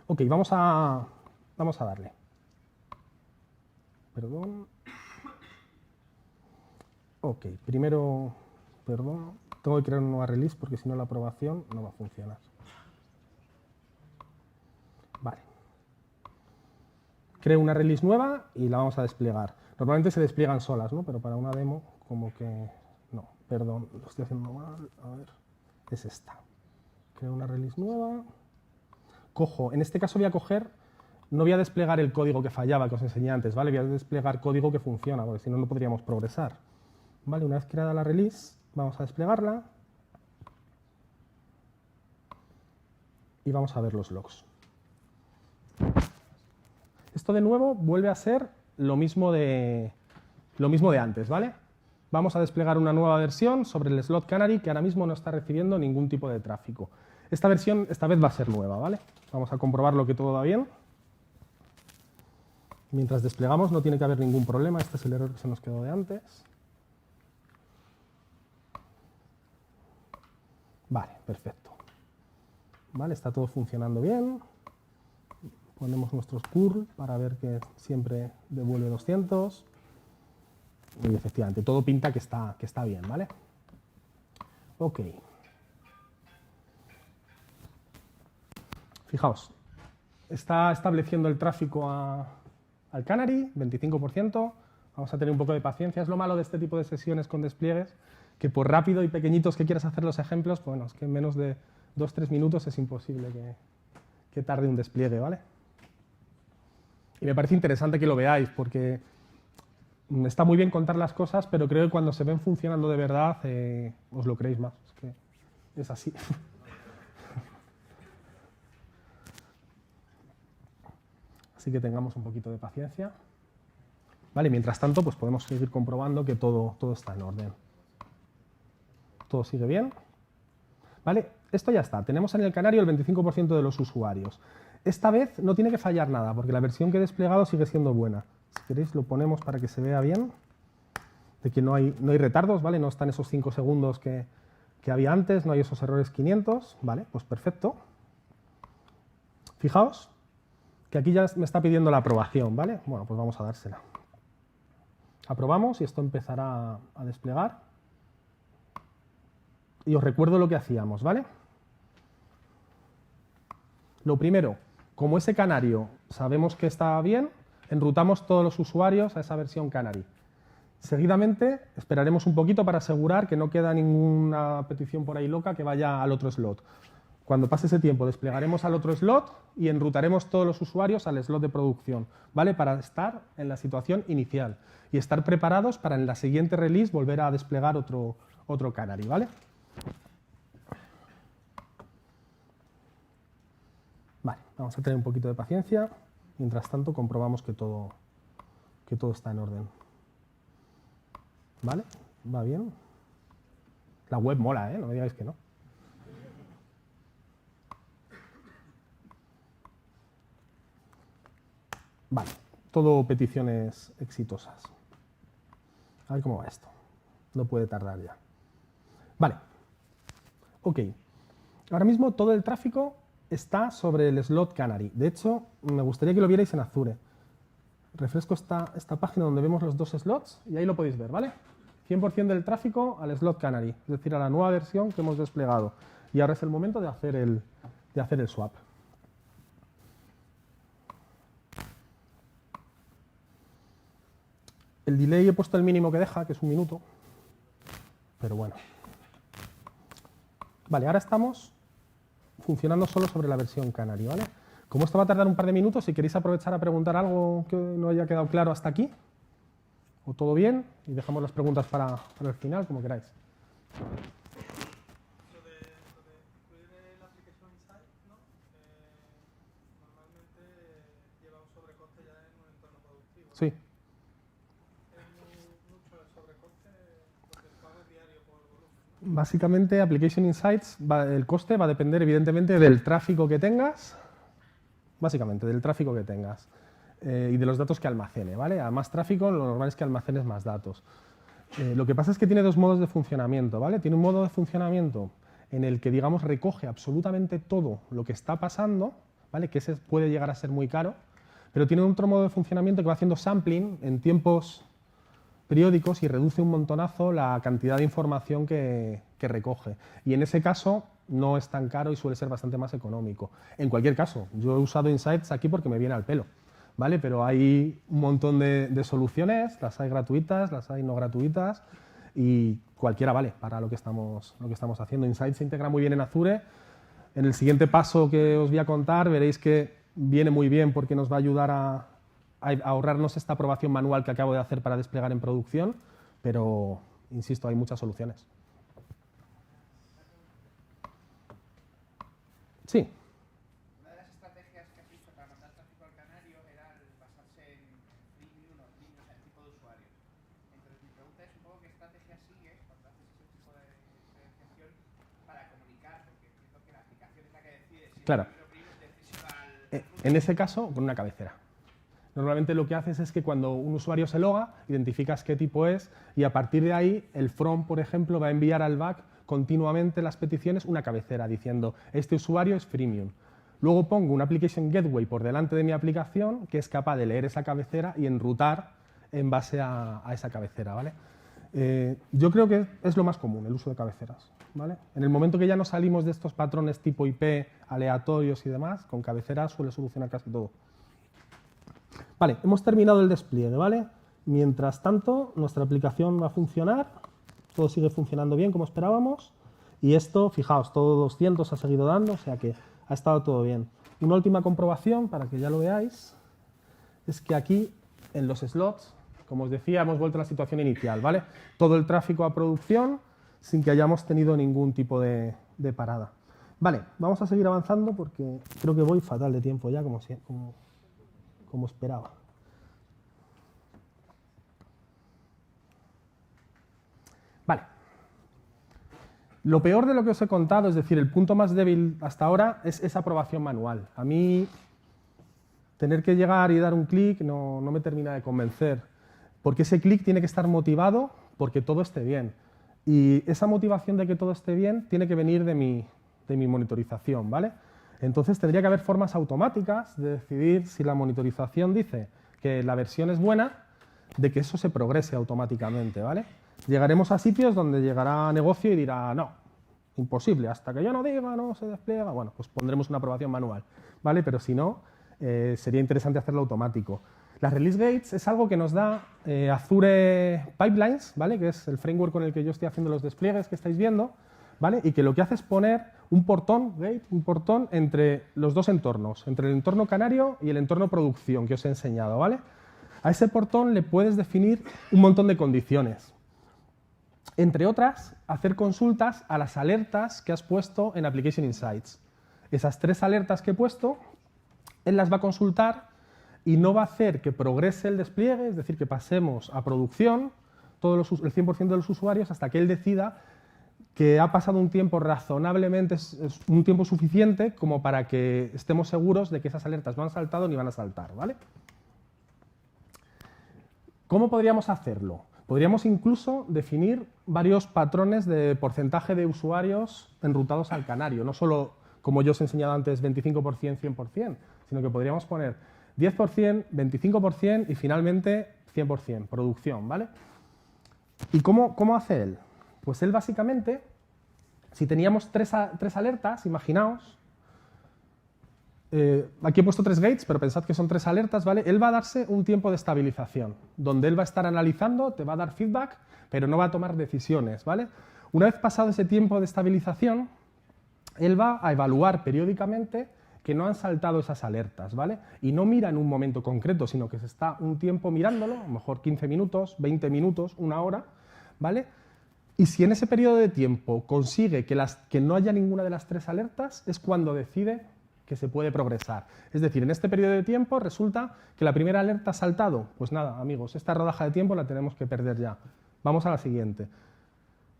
Ok, vamos a darle. Perdón. Ok, primero, perdón, tengo que crear una nueva release porque si no la aprobación no va a funcionar. Vale. Creo una release nueva y la vamos a desplegar. Normalmente se despliegan solas, ¿no? Pero para una demo, como que... No, perdón, lo estoy haciendo mal. A ver, es esta. Creo una release nueva. Cojo, en este caso voy a coger... No voy a desplegar el código que fallaba, que os enseñé antes, ¿vale? Voy a desplegar código que funciona, porque si no, no podríamos progresar. Vale, una vez creada la release, vamos a desplegarla. Y vamos a ver los logs. Esto de nuevo vuelve a ser lo mismo de antes, ¿vale? Vamos a desplegar una nueva versión sobre el slot canary que ahora mismo no está recibiendo ningún tipo de tráfico. Esta versión esta vez va a ser nueva, ¿vale? Vamos a comprobarlo que todo va bien. Mientras desplegamos no tiene que haber ningún problema. Este es el error que se nos quedó de antes. Vale, perfecto. Vale, está todo funcionando bien. Ponemos nuestros curl para ver que siempre devuelve 200. Y efectivamente, todo pinta que está bien, ¿vale? Ok. Fijaos, está estableciendo el tráfico al canary, 25%. Vamos a tener un poco de paciencia. Es lo malo de este tipo de sesiones con despliegues, que por rápido y pequeñitos que quieras hacer los ejemplos, pues bueno, es que en menos de 2-3 minutos es imposible que tarde un despliegue, ¿vale? Y me parece interesante que lo veáis, porque está muy bien contar las cosas, pero creo que cuando se ven funcionando de verdad, os lo creéis más. Es que es así. Así que tengamos un poquito de paciencia. Vale, mientras tanto, pues podemos seguir comprobando que todo está en orden. Todo sigue bien. Vale, esto ya está. Tenemos en el canario el 25% de los usuarios. Esta vez no tiene que fallar nada, porque la versión que he desplegado sigue siendo buena. Si queréis lo ponemos para que se vea bien, de que no hay retardos, ¿vale? No están esos 5 segundos que había antes, no hay esos errores 500, ¿vale? Pues perfecto. Fijaos que aquí ya me está pidiendo la aprobación, ¿vale? Bueno, pues vamos a dársela. Aprobamos y esto empezará a desplegar. Y os recuerdo lo que hacíamos, ¿vale? Lo primero, como ese canario sabemos que está bien, enrutamos todos los usuarios a esa versión canary. Seguidamente esperaremos un poquito para asegurar que no queda ninguna petición por ahí loca que vaya al otro slot. Cuando pase ese tiempo desplegaremos al otro slot y enrutaremos todos los usuarios al slot de producción, ¿vale? Para estar en la situación inicial y estar preparados para en la siguiente release volver a desplegar otro canary, ¿vale? Vale, vamos a tener un poquito de paciencia. Mientras tanto, comprobamos que todo está en orden. ¿Vale? ¿Va bien? La web mola, ¿eh? No me digáis que no. Vale, todo peticiones exitosas. A ver cómo va esto. No puede tardar ya. Vale. Ok. Ahora mismo todo el tráfico está sobre el slot canary. De hecho, me gustaría que lo vierais en Azure. Refresco esta página donde vemos los dos slots y ahí lo podéis ver, ¿vale? 100% del tráfico al slot Canary, es decir, a la nueva versión que hemos desplegado. Y ahora es el momento de hacer el swap. El delay he puesto el mínimo que deja, que es 1 minuto, pero bueno. Vale, ahora estamos funcionando solo sobre la versión Canary, ¿vale? Como esto va a tardar un par de minutos, si queréis aprovechar a preguntar algo que no haya quedado claro hasta aquí, o todo bien, y dejamos las preguntas para el final, como queráis. Lo de incluir la application Insight, ¿no? Normalmente lleva un sobrecoste ya en un entorno productivo, ¿no? Sí. Es mucho el sobrecoste porque el pago es diario por volumen. Básicamente, Application Insights, el coste va a depender evidentemente del tráfico que tengas, y de los datos que almacene, ¿vale? A más tráfico, lo normal es que almacenes más datos. Lo que pasa es que tiene dos modos de funcionamiento, ¿vale? Tiene un modo de funcionamiento en el que, digamos, recoge absolutamente todo lo que está pasando, ¿vale? Que ese puede llegar a ser muy caro, pero tiene otro modo de funcionamiento que va haciendo sampling en tiempos periódicos y reduce un montonazo la cantidad de información que recoge. Y en ese caso no es tan caro y suele ser bastante más económico. En cualquier caso, yo he usado Insights aquí porque me viene al pelo, ¿vale? Pero hay un montón de soluciones, las hay gratuitas, las hay no gratuitas, y cualquiera vale para lo que estamos haciendo. Insights se integra muy bien en Azure. En el siguiente paso que os voy a contar veréis que viene muy bien porque nos va a ayudar a ahorrarnos esta aprobación manual que acabo de hacer para desplegar en producción, pero, insisto, hay muchas soluciones. Sí. Una de las estrategias que has visto para mandar tráfico al canario era el basarse en freemium o premium, o sea, el tipo de usuario. Entonces mi pregunta es un poco qué estrategia sigues cuando haces ese tipo de diferenciación para comunicar, porque entiendo que la aplicación es la que decide si Claro. es premium o decisiva al... En ese caso, con una cabecera. Normalmente lo que haces es que cuando un usuario se loga, identificas qué tipo es y a partir de ahí el from, por ejemplo, va a enviar al back continuamente las peticiones una cabecera diciendo este usuario es freemium. Luego pongo un application gateway por delante de mi aplicación que es capaz de leer esa cabecera y enrutar en base a esa cabecera, ¿vale? Yo creo que es lo más común, el uso de cabeceras, ¿vale? En el momento que ya nos salimos de estos patrones tipo IP, aleatorios y demás, con cabeceras suele solucionar casi todo. Vale, hemos terminado el despliegue, ¿vale? Mientras tanto, nuestra aplicación va a funcionar, todo sigue funcionando bien como esperábamos, y esto, fijaos, todo 200 ha seguido dando, o sea que ha estado todo bien. Una última comprobación, para que ya lo veáis, es que aquí, en los slots, como os decía, hemos vuelto a la situación inicial, ¿vale? Todo el tráfico a producción sin que hayamos tenido ningún tipo de parada. Vale, vamos a seguir avanzando porque creo que voy fatal de tiempo ya, como esperaba. Vale. Lo peor de lo que os he contado, es decir, el punto más débil hasta ahora, es esa aprobación manual. A mí, tener que llegar y dar un clic no me termina de convencer, porque ese clic tiene que estar motivado porque todo esté bien. Y esa motivación de que todo esté bien tiene que venir de mi monitorización, ¿vale? Entonces tendría que haber formas automáticas de decidir si la monitorización dice que la versión es buena, de que eso se progrese automáticamente, ¿vale? Llegaremos a sitios donde llegará negocio y dirá, no, imposible, hasta que yo no diga, no se despliega, bueno, pues pondremos una aprobación manual, ¿vale? Pero si no, sería interesante hacerlo automático. Las release gates es algo que nos da Azure Pipelines, ¿vale? Que es el framework con el que yo estoy haciendo los despliegues que estáis viendo, ¿vale? Y que lo que hace es poner un portón entre los dos entornos, entre el entorno canario y el entorno producción que os he enseñado, ¿vale? A ese portón le puedes definir un montón de condiciones. Entre otras, hacer consultas a las alertas que has puesto en Application Insights. Esas 3 alertas que he puesto, él las va a consultar y no va a hacer que progrese el despliegue, es decir, que pasemos a producción el 100% de los usuarios hasta que él decida que ha pasado un tiempo razonablemente, es un tiempo suficiente como para que estemos seguros de que esas alertas no han saltado ni van a saltar, ¿vale? ¿Cómo podríamos hacerlo? Podríamos incluso definir varios patrones de porcentaje de usuarios enrutados al canario, no solo, como yo os he enseñado antes, 25%, 100%, sino que podríamos poner 10%, 25% y finalmente 100%, producción, ¿vale? ¿Y cómo hace él? Pues él básicamente, si teníamos tres alertas, imaginaos, aquí he puesto 3 gates, pero pensad que son 3 alertas, ¿vale? Él va a darse un tiempo de estabilización, donde él va a estar analizando, te va a dar feedback, pero no va a tomar decisiones, ¿vale? Una vez pasado ese tiempo de estabilización, él va a evaluar periódicamente que no han saltado esas alertas, ¿vale? Y no mira en un momento concreto, sino que se está un tiempo mirándolo, a lo mejor 15 minutos, 20 minutos, 1 hora, ¿vale? Y si en ese periodo de tiempo consigue que no haya ninguna de las 3 alertas, es cuando decide que se puede progresar. Es decir, en este periodo de tiempo resulta que la primera alerta ha saltado. Pues nada, amigos, esta rodaja de tiempo la tenemos que perder ya. Vamos a la siguiente.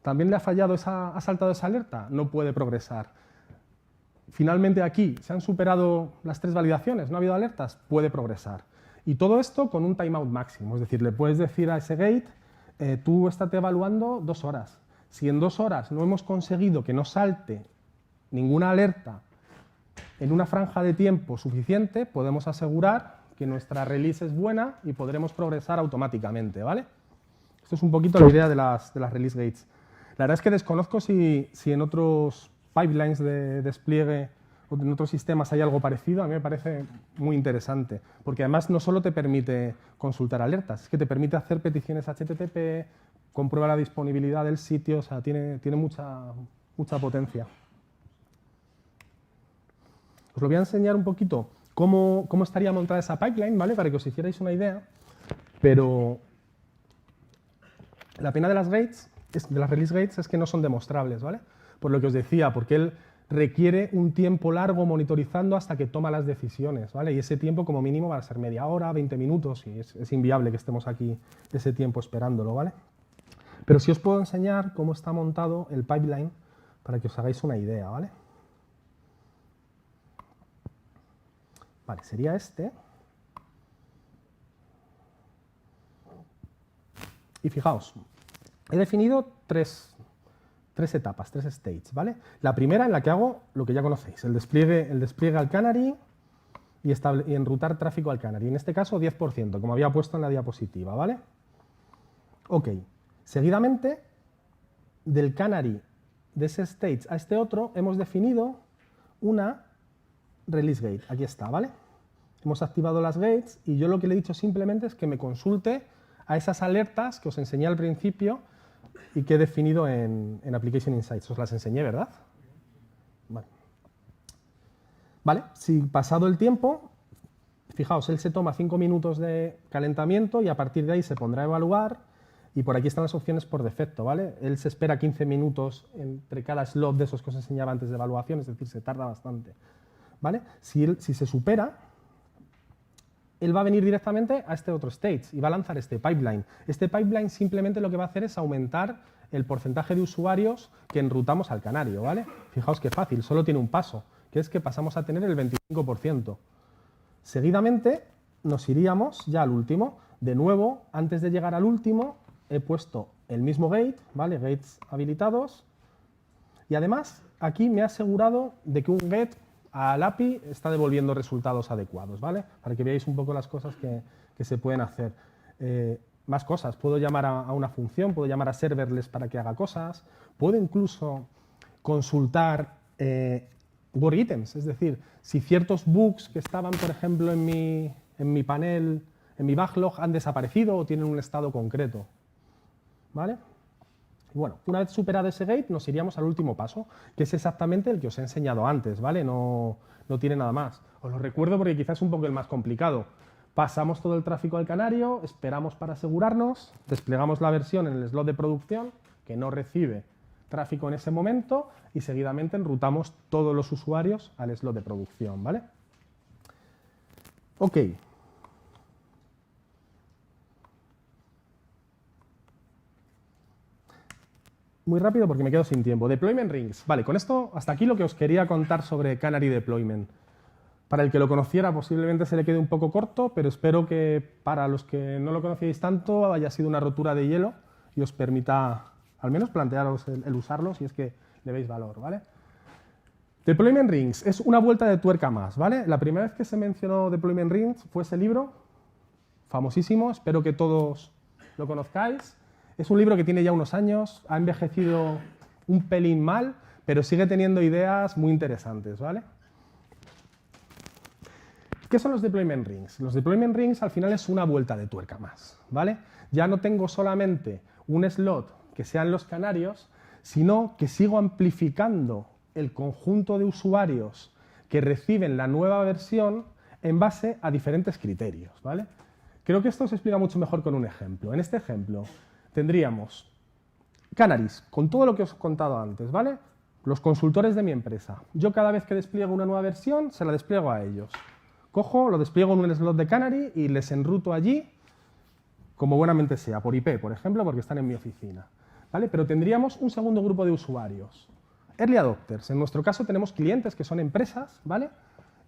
¿También le ha saltado esa alerta? No puede progresar. Finalmente aquí se han superado las 3 validaciones, no ha habido alertas, puede progresar. Y todo esto con un timeout máximo. Es decir, le puedes decir a ese gate, tú estate evaluando 2 horas. Si en 2 horas no hemos conseguido que no salte ninguna alerta en una franja de tiempo suficiente, podemos asegurar que nuestra release es buena y podremos progresar automáticamente, ¿vale? Esto es un poquito la idea de las release gates. La verdad es que desconozco si en otros pipelines de despliegue o en otros sistemas hay algo parecido. A mí me parece muy interesante, porque además no solo te permite consultar alertas, es que te permite hacer peticiones HTTP, comprueba la disponibilidad del sitio, o sea, tiene mucha potencia. Os lo voy a enseñar un poquito cómo estaría montada esa pipeline, ¿vale? Para que os hicierais una idea, pero la pena de las release gates es que no son demostrables, ¿vale? Por lo que os decía, porque él requiere un tiempo largo monitorizando hasta que toma las decisiones, ¿vale? Y ese tiempo como mínimo va a ser media hora, 20 minutos, y es inviable que estemos aquí ese tiempo esperándolo, ¿vale? Pero sí os puedo enseñar cómo está montado el pipeline para que os hagáis una idea, ¿vale? Vale, sería este. Y fijaos, he definido tres etapas, 3 stages, ¿vale? La primera en la que hago lo que ya conocéis, el despliegue al Canary y enrutar tráfico al Canary. En este caso 10%, como había puesto en la diapositiva, ¿vale? Ok. Seguidamente, del Canary, de ese stage a este otro, hemos definido una release gate. Aquí está, ¿vale? Hemos activado las gates y yo lo que le he dicho simplemente es que me consulte a esas alertas que os enseñé al principio y que he definido en Application Insights. Os las enseñé, ¿verdad? Vale, si pasado el tiempo, fijaos, él se toma 5 minutos de calentamiento y a partir de ahí se pondrá a evaluar y por aquí están las opciones por defecto, ¿vale? Él se espera 15 minutos entre cada slot de esos que os enseñaba antes de evaluación, es decir, se tarda bastante, ¿vale? Si se supera, él va a venir directamente a este otro stage y va a lanzar este pipeline. Este pipeline simplemente lo que va a hacer es aumentar el porcentaje de usuarios que enrutamos al canario, ¿vale? Fijaos qué fácil, solo tiene un paso, que es que pasamos a tener el 25%. Seguidamente nos iríamos ya al último. De nuevo, antes de llegar al último, he puesto el mismo gate, ¿vale? Gates habilitados. Y además, aquí me he asegurado de que un get al API está devolviendo resultados adecuados, ¿vale? Para que veáis un poco las cosas que se pueden hacer. Más cosas, puedo llamar a una función, puedo llamar a serverless para que haga cosas, puedo incluso consultar work items, es decir, si ciertos bugs que estaban, por ejemplo, en mi panel, en mi backlog, han desaparecido o tienen un estado concreto, ¿vale? Y bueno, una vez superado ese gate, nos iríamos al último paso, que es exactamente el que os he enseñado antes, ¿vale? No tiene nada más. Os lo recuerdo porque quizás es un poco el más complicado. Pasamos todo el tráfico al canario, esperamos para asegurarnos, desplegamos la versión en el slot de producción, que no recibe tráfico en ese momento, y seguidamente enrutamos todos los usuarios al slot de producción, ¿vale? Ok. Muy rápido porque me quedo sin tiempo. Deployment rings. Vale, con esto hasta aquí lo que os quería contar sobre Canary Deployment. Para el que lo conociera posiblemente se le quede un poco corto, pero espero que para los que no lo conocíais tanto haya sido una rotura de hielo y os permita al menos plantearos el usarlo si es que le veis valor, ¿vale? Deployment rings es una vuelta de tuerca más, ¿vale? La primera vez que se mencionó Deployment rings fue ese libro, famosísimo, espero que todos lo conozcáis. Es un libro que tiene ya unos años, ha envejecido un pelín mal, pero sigue teniendo ideas muy interesantes, ¿vale? ¿Qué son los deployment rings? Los deployment rings al final es una vuelta de tuerca más, ¿vale? Ya no tengo solamente un slot que sean los canarios, sino que sigo amplificando el conjunto de usuarios que reciben la nueva versión en base a diferentes criterios, ¿vale? Creo que esto se explica mucho mejor con un ejemplo. En este ejemplo tendríamos canaries, con todo lo que os he contado antes, ¿vale? Los consultores de mi empresa. Yo cada vez que despliego una nueva versión, se la despliego a ellos. Cojo, lo despliego en un slot de Canary y les enruto allí como buenamente sea, por IP, por ejemplo, porque están en mi oficina, ¿vale? Pero tendríamos un segundo grupo de usuarios. Early adopters. En nuestro caso tenemos clientes que son empresas, ¿vale?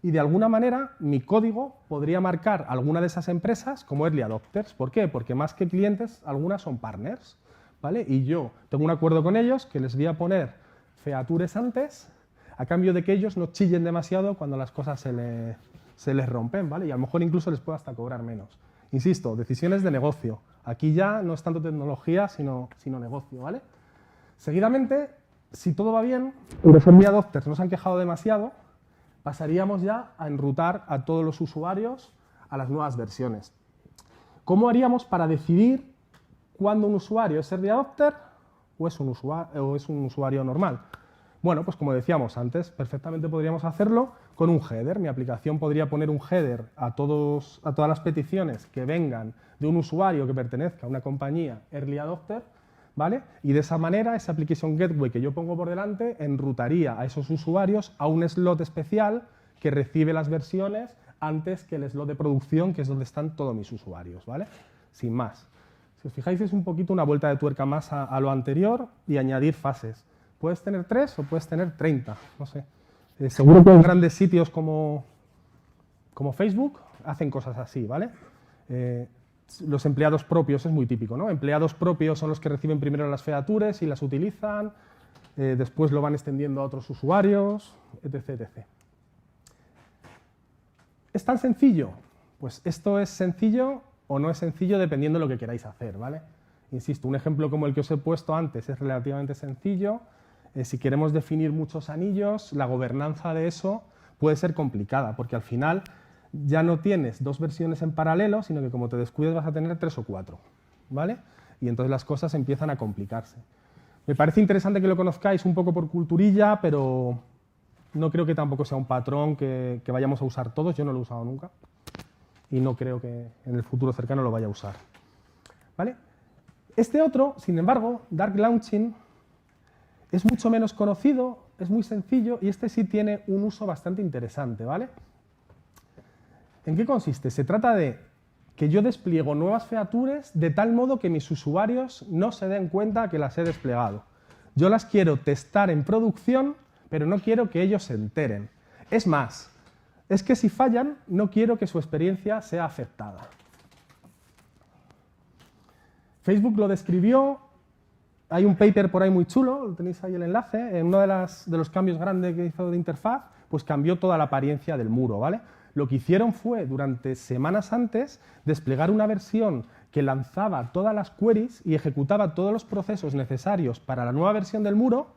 Y de alguna manera mi código podría marcar alguna de esas empresas como early adopters. ¿Por qué? Porque más que clientes, algunas son partners, ¿vale? Y yo tengo un acuerdo con ellos que les voy a poner features antes a cambio de que ellos no chillen demasiado cuando las cosas se les rompen, ¿vale? Y a lo mejor incluso les puedo hasta cobrar menos. Insisto, decisiones de negocio. Aquí ya no es tanto tecnología, sino negocio, ¿vale? Seguidamente, si todo va bien, los early adopters no se han quejado demasiado, pasaríamos ya a enrutar a todos los usuarios a las nuevas versiones. ¿Cómo haríamos para decidir cuándo un usuario es early adopter o es un usuario normal? Bueno, pues como decíamos antes, perfectamente podríamos hacerlo con un header. Mi aplicación podría poner un header a todas las peticiones que vengan de un usuario que pertenezca a una compañía early adopter, ¿vale? Y de esa manera, esa application gateway que yo pongo por delante enrutaría a esos usuarios a un slot especial que recibe las versiones antes que el slot de producción, que es donde están todos mis usuarios, ¿vale? Sin más. Si os fijáis, es un poquito una vuelta de tuerca más a lo anterior y añadir fases. Puedes tener 3 o puedes tener 30, no sé. Seguro que en grandes sitios como Facebook hacen cosas así, ¿vale? Los empleados propios es muy típico, ¿no? Empleados propios son los que reciben primero las features y las utilizan, después lo van extendiendo a otros usuarios, etc, etc. ¿Es tan sencillo? Pues esto es sencillo o no es sencillo dependiendo de lo que queráis hacer, ¿vale? Insisto, un ejemplo como el que os he puesto antes es relativamente sencillo. Si queremos definir muchos anillos, la gobernanza de eso puede ser complicada, porque al final ya no tienes 2 versiones en paralelo, sino que como te descuides vas a tener 3 o 4, ¿vale? Y entonces las cosas empiezan a complicarse. Me parece interesante que lo conozcáis un poco por culturilla, pero no creo que tampoco sea un patrón que vayamos a usar todos. Yo no lo he usado nunca y no creo que en el futuro cercano lo vaya a usar, ¿vale? Este otro, sin embargo, Dark Launching, es mucho menos conocido, es muy sencillo y este sí tiene un uso bastante interesante, ¿vale? ¿En qué consiste? Se trata de que yo despliego nuevas features de tal modo que mis usuarios no se den cuenta que las he desplegado. Yo las quiero testar en producción, pero no quiero que ellos se enteren. Es más, es que si fallan, no quiero que su experiencia sea afectada. Facebook lo describió. Hay un paper por ahí muy chulo, tenéis ahí el enlace, en uno de los cambios grandes que hizo de interfaz, pues cambió toda la apariencia del muro, ¿vale? Lo que hicieron fue, durante semanas antes, desplegar una versión que lanzaba todas las queries y ejecutaba todos los procesos necesarios para la nueva versión del muro,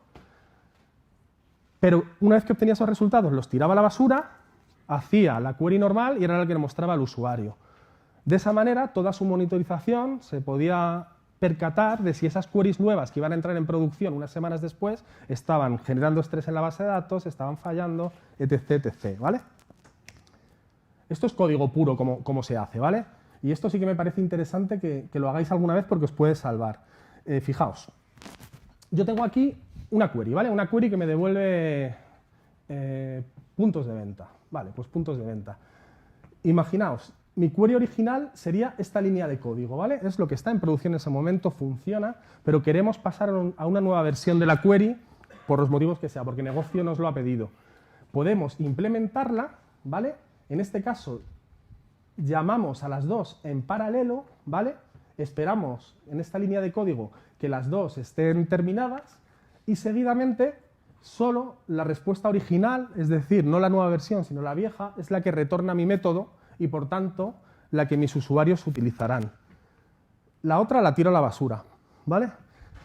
pero una vez que obtenía esos resultados los tiraba a la basura, hacía la query normal y era la que le mostraba al usuario. De esa manera, toda su monitorización se podía percatar de si esas queries nuevas que iban a entrar en producción unas semanas después estaban generando estrés en la base de datos, estaban fallando, etc, etc, ¿vale? Esto es código puro como se hace, ¿vale? Y esto sí que me parece interesante que lo hagáis alguna vez porque os puede salvar. Fijaos, yo tengo aquí una query, ¿vale? Una query que me devuelve puntos de venta. Vale, pues puntos de venta. Imaginaos, mi query original sería esta línea de código, ¿vale? Es lo que está en producción en ese momento, funciona, pero queremos pasar a una nueva versión de la query por los motivos que sea, porque el negocio nos lo ha pedido. Podemos implementarla, ¿vale? En este caso, llamamos a las 2 en paralelo, ¿vale? Esperamos en esta línea de código que las 2 estén terminadas y seguidamente solo la respuesta original, es decir, no la nueva versión, sino la vieja, es la que retorna mi método y, por tanto, la que mis usuarios utilizarán. La otra la tiro a la basura, ¿vale?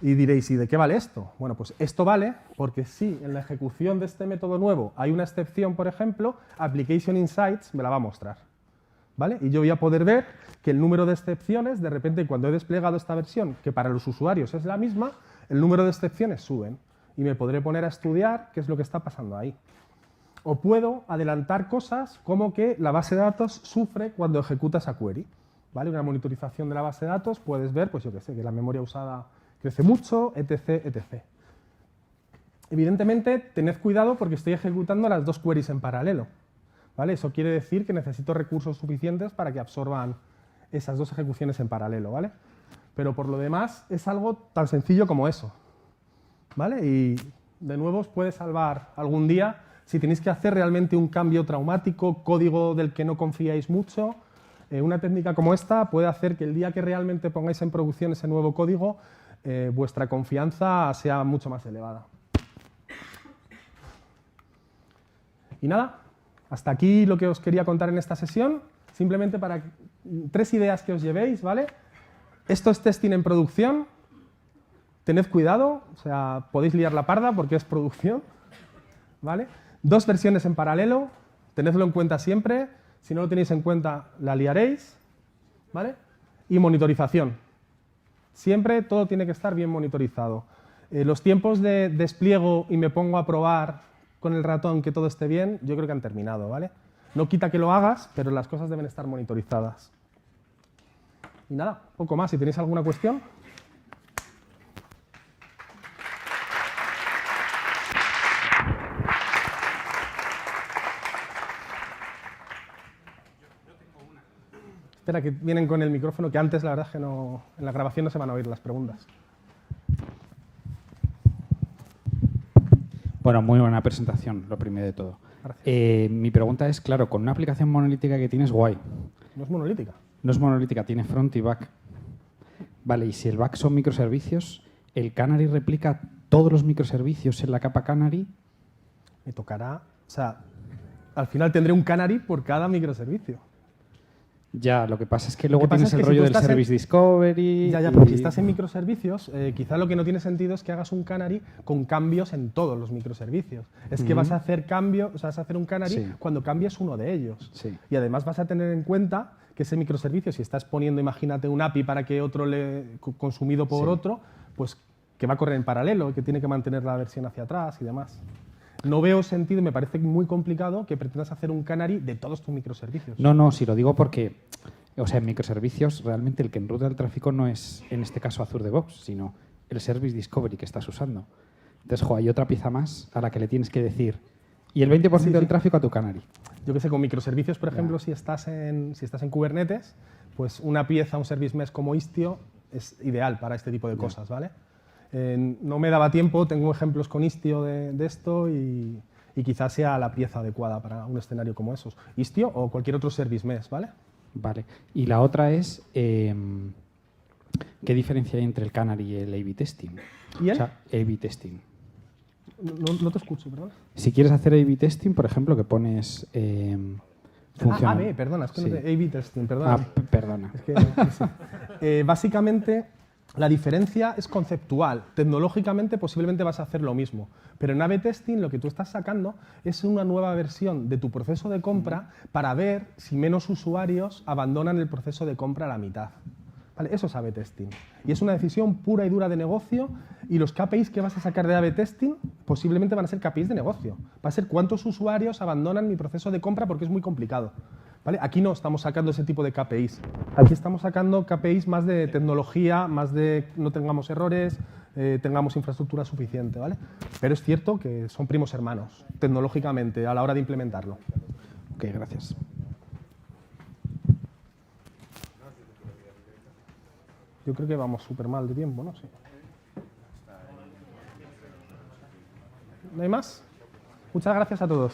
Y diréis, ¿y de qué vale esto? Bueno, pues esto vale porque si en la ejecución de este método nuevo hay una excepción, por ejemplo, Application Insights me la va a mostrar, ¿vale? Y yo voy a poder ver que el número de excepciones, de repente, cuando he desplegado esta versión, que para los usuarios es la misma, el número de excepciones suben y me podré poner a estudiar qué es lo que está pasando ahí. O puedo adelantar cosas como que la base de datos sufre cuando ejecuta esa query, ¿vale? Una monitorización de la base de datos, puedes ver, pues yo qué sé, que la memoria usada crece mucho, etc., etc. Evidentemente, tened cuidado porque estoy ejecutando las dos queries en paralelo, ¿vale? Eso quiere decir que necesito recursos suficientes para que absorban esas dos ejecuciones en paralelo, ¿vale? Pero por lo demás es algo tan sencillo como eso, ¿vale? Y de nuevo os puede salvar algún día si tenéis que hacer realmente un cambio traumático, código del que no confiáis mucho. Una técnica como esta puede hacer que el día que realmente pongáis en producción ese nuevo código, vuestra confianza sea mucho más elevada. Y nada, hasta aquí lo que os quería contar en esta sesión, simplemente para 3 ideas que os llevéis, ¿vale? Esto es testing en producción, tened cuidado, o sea, podéis liar la parda porque es producción, ¿vale? 2 versiones en paralelo, tenedlo en cuenta siempre, si no lo tenéis en cuenta la liaréis, ¿vale? Y monitorización. Siempre todo tiene que estar bien monitorizado. Los tiempos de despliego y me pongo a probar con el ratón que todo esté bien, yo creo que han terminado, ¿vale? No quita que lo hagas, pero las cosas deben estar monitorizadas. Y nada, poco más. Si tenéis alguna cuestión. Espera, que vienen con el micrófono, que antes la verdad es que no, en la grabación no se van a oír las preguntas. Bueno, muy buena presentación, lo primero de todo. Mi pregunta es, claro, con una aplicación monolítica que tienes, guay. No es monolítica. No es monolítica, tiene front y back. Vale, y si el back son microservicios, ¿el Canary replica todos los microservicios en la capa Canary? Me tocará, o sea, al final tendré un Canary por cada microservicio. Ya, lo que pasa es que luego tienes el rollo del Service Discovery. Ya, pero si estás en microservicios, quizá lo que no tiene sentido es que hagas un Canary con cambios en todos los microservicios. Es que vas a hacer cambios, o sea, vas a hacer un Canary cuando cambies uno de ellos. Sí. Y además vas a tener en cuenta que ese microservicio, si estás poniendo, imagínate, un API para que otro consumido por otro, pues que va a correr en paralelo, que tiene que mantener la versión hacia atrás y demás. No veo sentido, me parece muy complicado que pretendas hacer un Canary de todos tus microservicios. No, si lo digo porque, o sea, en microservicios realmente el que enruta el tráfico no es, en este caso, Azure DevOps, sino el Service Discovery que estás usando. Entonces, hay otra pieza más a la que le tienes que decir, y el 20% del tráfico a tu Canary. Yo que sé, con microservicios, por ejemplo, si estás en Kubernetes, pues una pieza, un service mesh como Istio es ideal para este tipo de cosas, ¿vale? No me daba tiempo, tengo ejemplos con Istio de esto y quizás sea la pieza adecuada para un escenario como esos. Istio o cualquier otro service mesh, ¿vale? Vale. Y la otra es, ¿qué diferencia hay entre el Canary y el A/B testing? ¿Y el? O sea, A/B testing. No te escucho, perdón. Si quieres hacer A/B testing, por ejemplo, que pones A/B, perdona, es que no te... A/B testing, perdona. Perdona. Es que sí. Básicamente, la diferencia es conceptual. Tecnológicamente, posiblemente vas a hacer lo mismo. Pero en A/B testing, lo que tú estás sacando es una nueva versión de tu proceso de compra para ver si menos usuarios abandonan el proceso de compra a la mitad. ¿Vale? Eso es A/B testing. Y es una decisión pura y dura de negocio, y los KPIs que vas a sacar de A/B testing posiblemente van a ser KPIs de negocio. Va a ser cuántos usuarios abandonan mi proceso de compra porque es muy complicado. ¿Vale? Aquí no estamos sacando ese tipo de KPIs. Aquí estamos sacando KPIs más de tecnología, más de no tengamos errores, tengamos infraestructura suficiente, ¿vale? Pero es cierto que son primos hermanos, tecnológicamente, a la hora de implementarlo. Ok, gracias. Yo creo que vamos súper mal de tiempo, ¿no? Sí. ¿No hay más? Muchas gracias a todos.